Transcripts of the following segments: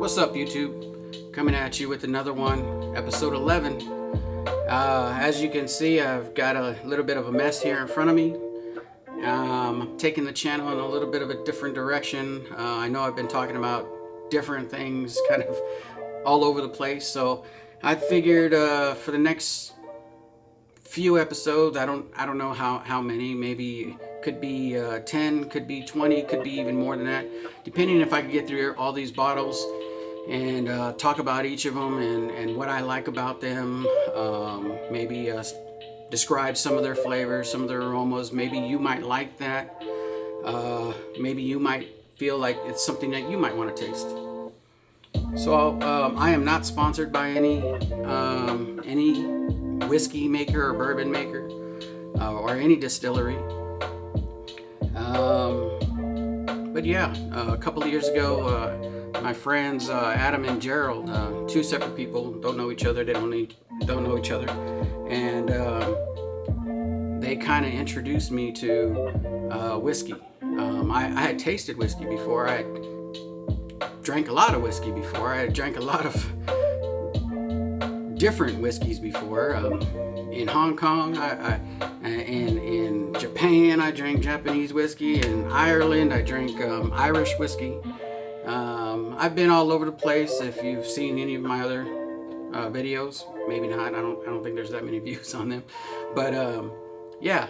What's up, YouTube? Coming at you with another one, episode 11. As you can see, I've got a little bit of a mess here in front of me. I'm taking the channel in a little bit of a different direction. I know I've been talking about different things kind of all over the place, so I figured for the next few episodes, I don't know how many, maybe could be 10, could be 20, could be even more than that, depending if I could get through all these bottles and talk about each of them and what I like about them. Maybe describe some of their flavors, some of their aromas. Maybe you might like that. Maybe you might feel like it's something that you might want to taste. So I am not sponsored by any whiskey maker or bourbon maker or any distillery. But yeah, a couple of years ago, my friends Adam and Gerald, two separate people, don't know each other. They don't know each other, and they kind of introduced me to whiskey. I had tasted whiskey before. I had drank a lot of whiskey before. I had drank a lot of different whiskeys before. In Hong Kong, in Japan, I drank Japanese whiskey. In Ireland, I drank Irish whiskey. I've been all over the place. If you've seen any of my other videos, maybe not. I don't think there's that many views on them. But yeah,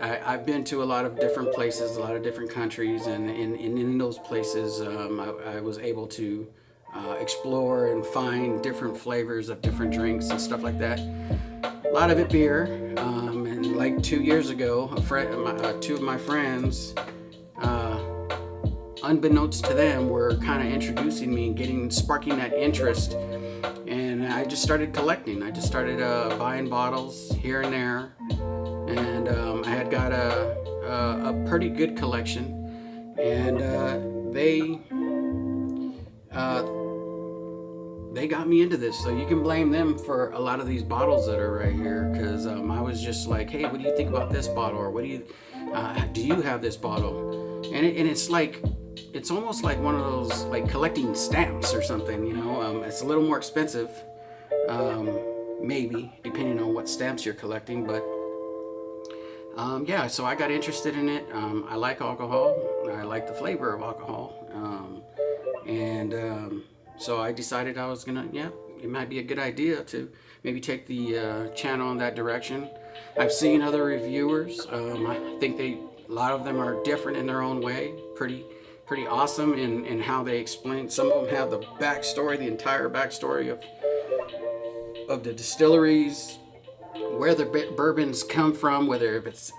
I've been to a lot of different places, a lot of different countries, and in those places, I was able to explore and find different flavors of different drinks and stuff like that. A lot of it beer, and like 2 years ago, two of my friends, unbeknownst to them, were kind of introducing me and sparking that interest, and I just started collecting. I just started buying bottles here and there, and I had got a pretty good collection, and they got me into this. So you can blame them for a lot of these bottles that are right here, because I was just like, hey, what do you think about this bottle, or what do you have this bottle? And it's like, it's almost like one of those like collecting stamps or something, you know. It's a little more expensive, maybe depending on what stamps you're collecting, but yeah, so I got interested in it. I like alcohol. I like the flavor of alcohol, so I decided I was gonna, it might be a good idea to maybe take the channel in that direction. I've seen other reviewers. I think a lot of them are different in their own way. Pretty awesome in how they explain. Some of them have the backstory, the entire backstory of the distilleries, where the bourbons come from, whether if it's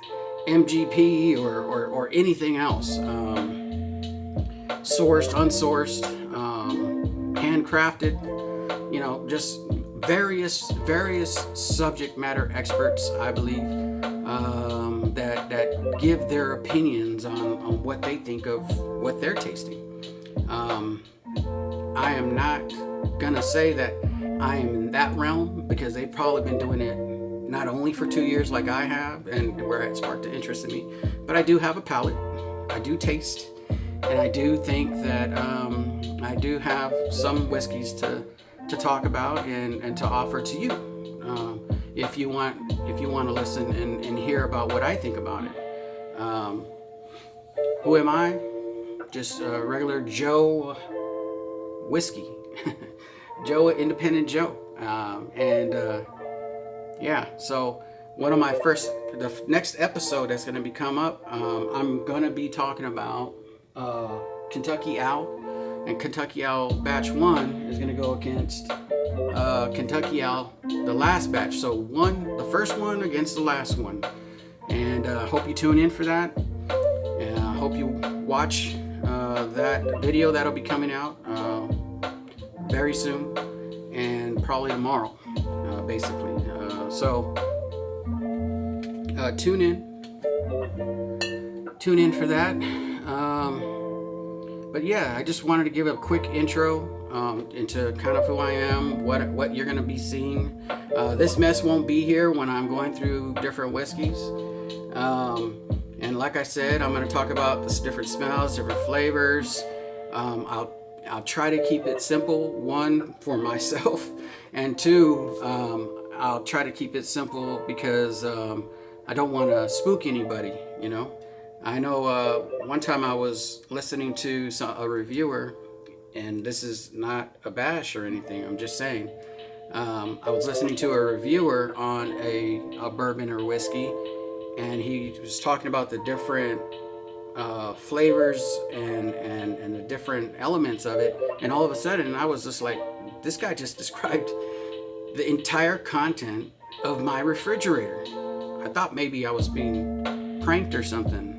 MGP or anything else, sourced, unsourced, handcrafted, you know, just various subject matter experts, I believe, that give their opinions on what they think of what they're tasting. I am not gonna say that I am in that realm, because they've probably been doing it not only for 2 years like I have, and where it sparked an interest in me, but I do have a palate. I do taste, and I do think that I do have some whiskeys to talk about and to offer to you, if you want to listen and hear about what I think about it. Who am I? Just a regular Joe whiskey. Joe, independent Joe. Yeah, so the next episode that's going to be come up, I'm going to be talking about Kentucky Owl, and Kentucky Owl Batch 1 is going to go against Kentucky Owl, the last batch. So the first one against the last one, and hope you tune in for that, and I hope you watch that video. That'll be coming out very soon, and probably tomorrow, basically. So tune in for that. But yeah, I just wanted to give a quick intro into kind of who I am, what you're going to be seeing. This mess won't be here when I'm going through different whiskeys. And like I said, I'm going to talk about the different smells, different flavors. I'll I'll try to keep it simple, one, for myself, and two, I'll try to keep it simple because I don't want to spook anybody, you know. I know one time I was listening to a reviewer, and this is not a bash or anything, I'm just saying. I was listening to a reviewer on a bourbon or whiskey, and he was talking about the different flavors and the different elements of it, and all of a sudden I was just like, this guy just described the entire content of my refrigerator. I thought maybe I was being pranked or something,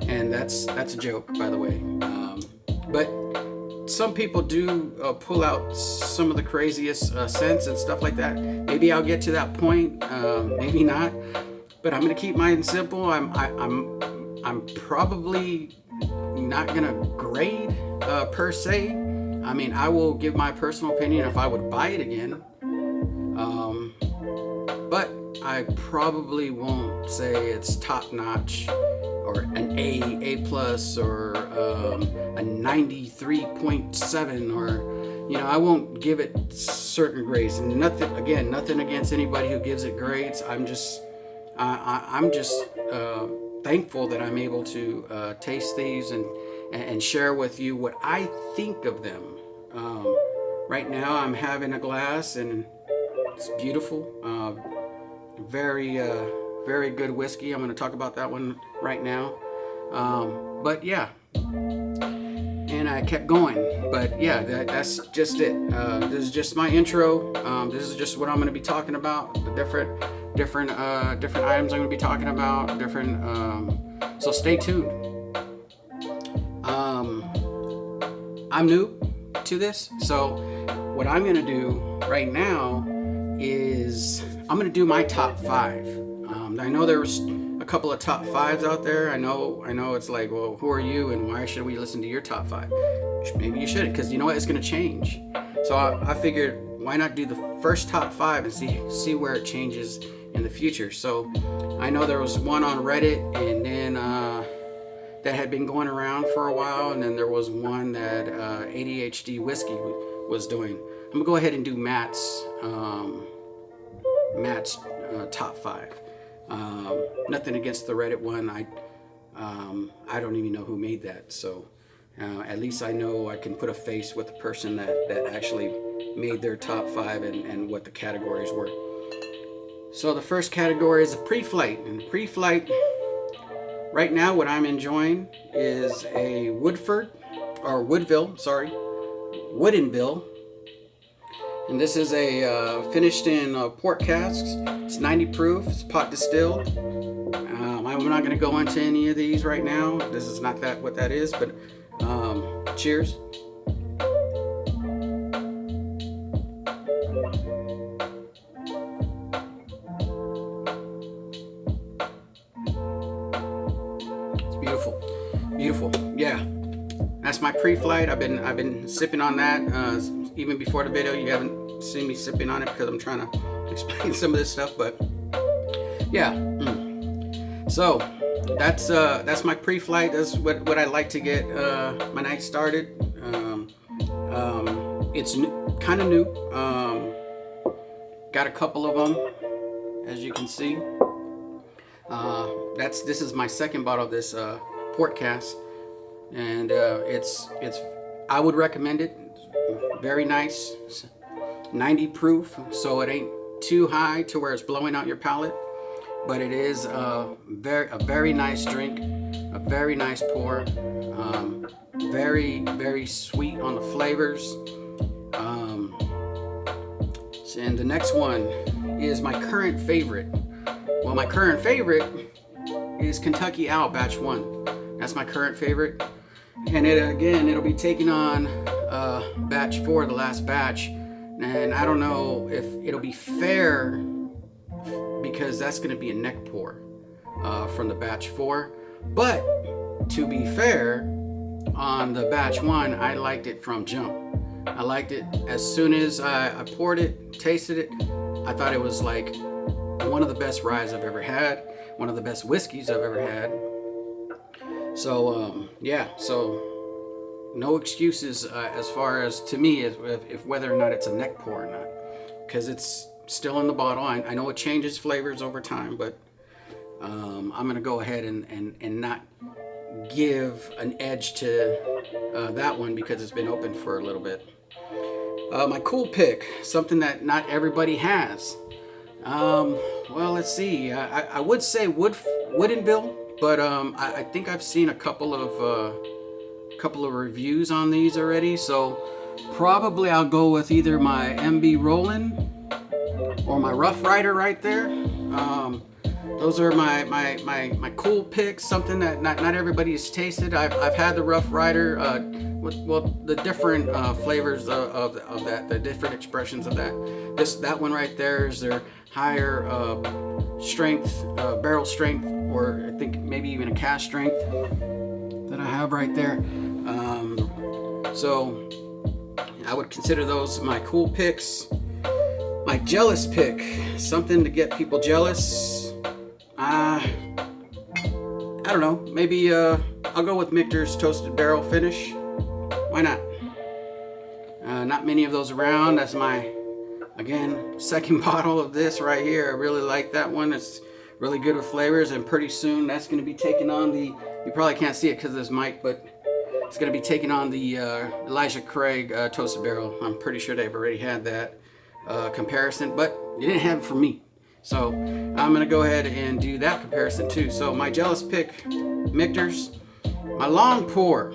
and that's a joke, by the way. But some people do pull out some of the craziest scents and stuff like that. Maybe I'll get to that point, maybe not. But I'm gonna keep mine simple. I'm probably not gonna grade per se. I mean, I will give my personal opinion if I would buy it again. But I probably won't say it's top notch or an A plus or a 93.7, or I won't give it certain grades. And nothing against anybody who gives it grades. I'm just thankful that I'm able to taste these and share with you what I think of them. Right now I'm having a glass and it's beautiful. Very good whiskey. I'm going to talk about that one right now. But yeah, and I kept going. But yeah, that's just it. This is just my intro. This is just what I'm going to be talking about. The different items I'm going to be talking about. So stay tuned. I'm new to this, so what I'm going to do right now is I'm going to do my top 5. I know there's a couple of top 5s out there. I know it's like, well, who are you and why should we listen to your top 5? Maybe you shouldn't, because you know what, it's going to change. So I figured, why not do the first top 5 and see where it changes in the future. So I know there was one on Reddit, and then that had been going around for a while, and then there was one that ADHD Whiskey was doing. I'm gonna go ahead and do Matt's top 5. Nothing against the Reddit one. I don't even know who made that, so at least I know I can put a face with the person that actually made their top 5 and what the categories were. So the first category is a pre-flight, and pre-flight right now what I'm enjoying is a Woodinville, and this is a finished in port casks. It's 90 proof. It's pot distilled. I'm not going to go into any of these right now. This is not what that is, but cheers. Beautiful. Yeah, that's my pre-flight. I've been sipping on that even before the video. You haven't seen me sipping on it because I'm trying to explain some of this stuff, but yeah. So that's my pre-flight. That's what I like to get my night started. It's kind of new. Got a couple of them, as you can see. This is my second bottle of this port cask, and it's I would recommend it. Very nice. 90 proof, so it ain't too high to where it's blowing out your palate, but it is a very nice drink, a very nice pour, very sweet on the flavors. And the next one is my current favorite. Well, my current favorite is Kentucky Owl Batch 1. That's my current favorite. And it'll be taking on Batch 4, the last batch. And I don't know if it'll be fair, because that's going to be a neck pour from the Batch 4. But to be fair, on the Batch 1, I liked it from jump. I liked it as soon as I poured it, tasted it. I thought it was like one of the best ryes I've ever had, one of the best whiskeys I've ever had. So yeah, so no excuses as far as, to me, if whether or not it's a neck pour or not, because it's still in the bottle. I know it changes flavors over time, but I'm gonna go ahead and not give an edge to that one because it's been open for a little bit. My cool pick, something that not everybody has. Well, let's see. I would say Woodinville, but I think I've seen a couple of reviews on these already. So probably I'll go with either my MB Roland or my Rough Rider right there. Those are my cool picks. Something that not everybody has tasted. I've had the Rough Rider. The different flavors of that, the different expressions of that. That one right there is their higher strength, barrel strength, or I think maybe even a cask strength that I have right there. So I would consider those my cool picks. My jealous pick, something to get people jealous. I don't know. Maybe I'll go with Michter's Toasted Barrel Finish. Why not? Not many of those around. That's my, again, second bottle of this right here. I really like that one. It's really good with flavors, and pretty soon that's going to be taking on the, you probably can't see it because of this mic, but it's going to be taking on the Elijah Craig Toasted Barrel. I'm pretty sure they've already had that comparison, but you didn't have it for me. So I'm going to go ahead and do that comparison too. So my jealous pick, Michter's. My long pour.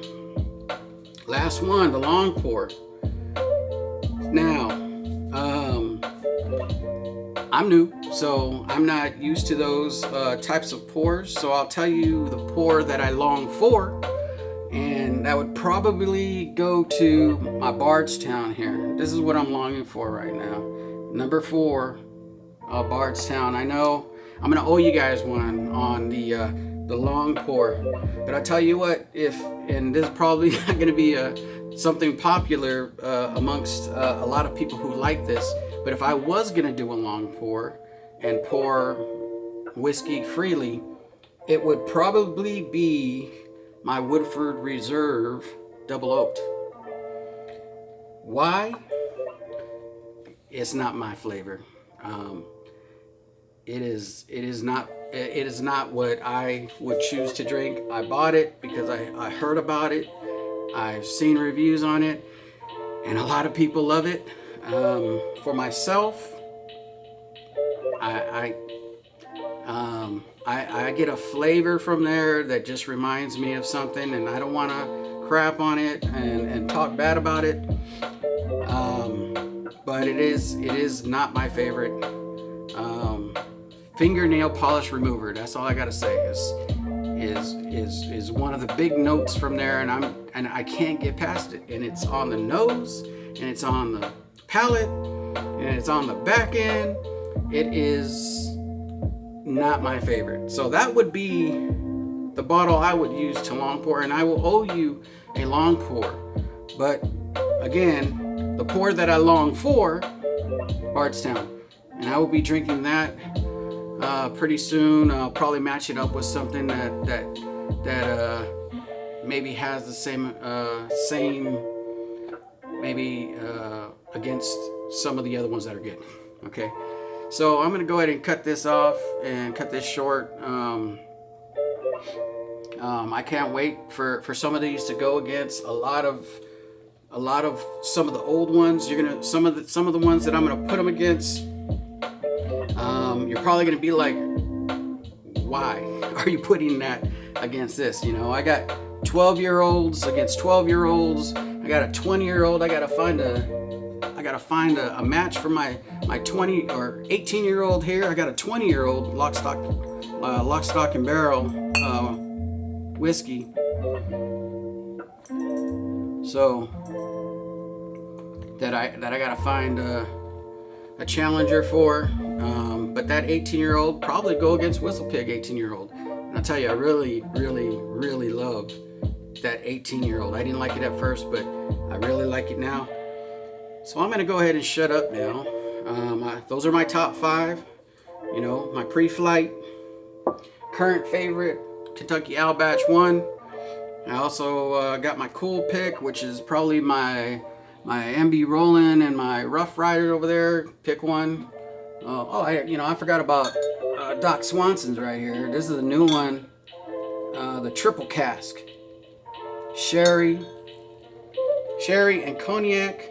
Last one, the long pour. Now, I'm new, so I'm not used to those types of pours. So I'll tell you the pour that I long for, and that would probably go to my Bardstown here. This is what I'm longing for right now. Number 4, Bardstown. I know I'm gonna owe you guys one on the long pour, but I'll tell you what, and this is probably not gonna be something popular amongst a lot of people who like this, but if I was gonna do a long pour and pour whiskey freely, it would probably be my Woodford Reserve Double Oaked. Why? It's not my flavor. It is not what I would choose to drink. I bought it because I heard about it. I've seen reviews on it, and a lot of people love it. For myself, I get a flavor from there that just reminds me of something, and I don't want to crap on it and talk bad about it. But it is not my favorite. Fingernail polish remover. That's all I gotta say. Is one of the big notes from there, and I can't get past it. And it's on the nose, and it's on the palate, and it's on the back end. It is not my favorite. So that would be the bottle I would use to long pour, and I will owe you a long pour. But again, the pour that I long for, Bardstown, and I will be drinking that pretty soon. I'll probably match it up with something that maybe has the same maybe against some of the other ones that are good. Okay, so I'm gonna go ahead and cut this off and cut this short. I can't wait for some of these to go against a lot of some of the old ones. Some of the ones that I'm gonna put them against. You're probably gonna be like, why are you putting that against this? You know, I got 12-year-olds against 12-year-olds. I got a 20-year-old. I gotta find a match for my 20 or 18-year-old here. I got a 20-year-old lock, stock and barrel whiskey. So that I gotta find a challenger for. But that 18-year-old probably go against Whistlepig 18-year-old. And I'll tell you, I really, really, really love that 18-year-old. I didn't like it at first, but I really like it now. So I'm gonna go ahead and shut up now. Those are my top 5. You know, my pre-flight, current favorite, Kentucky Owl Batch 1. I also got my cool pick, which is probably my MB Roland and my Rough Rider over there. Pick one. I forgot about Doc Swanson's right here. This is a new one, the triple cask, sherry and cognac,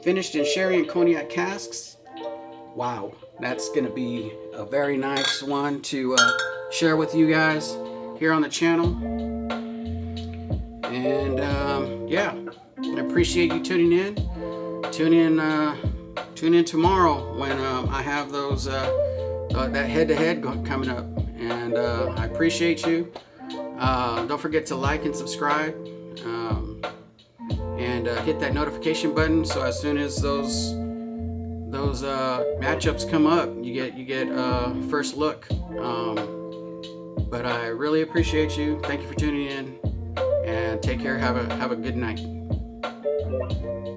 finished in sherry and cognac casks. Wow, that's gonna be a very nice one to share with you guys here on the channel. And yeah, I appreciate you tuning in. Tune in tomorrow when I have those that head-to-head coming up. And I appreciate you. Don't forget to like and subscribe, and hit that notification button so as soon as those matchups come up, you get first look. But I really appreciate you. Thank you for tuning in, and take care. Have a good night.